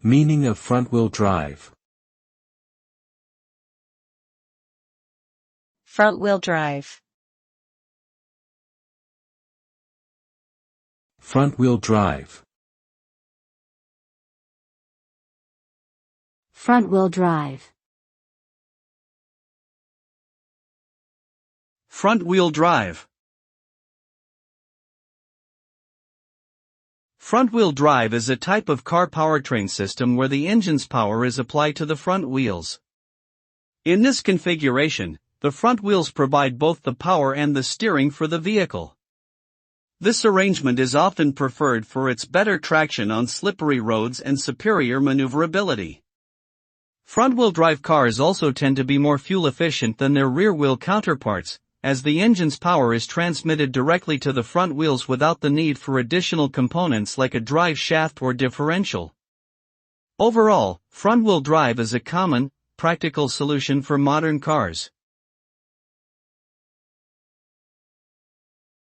Meaning of front-wheel drive. Front-wheel drive. Front-wheel drive. Front-wheel drive. Front-wheel drive. Front-wheel drive is a type of car powertrain system where the engine's power is applied to the front wheels. In this configuration, the front wheels provide both the power and the steering for the vehicle. This arrangement is often preferred for its better traction on slippery roads and superior maneuverability. Front-wheel drive cars also tend to be more fuel efficient than their rear-wheel counterparts, as the engine's power is transmitted directly to the front wheels without the need for additional components like a drive shaft or differential. Overall, front-wheel drive is a common, practical solution for modern cars.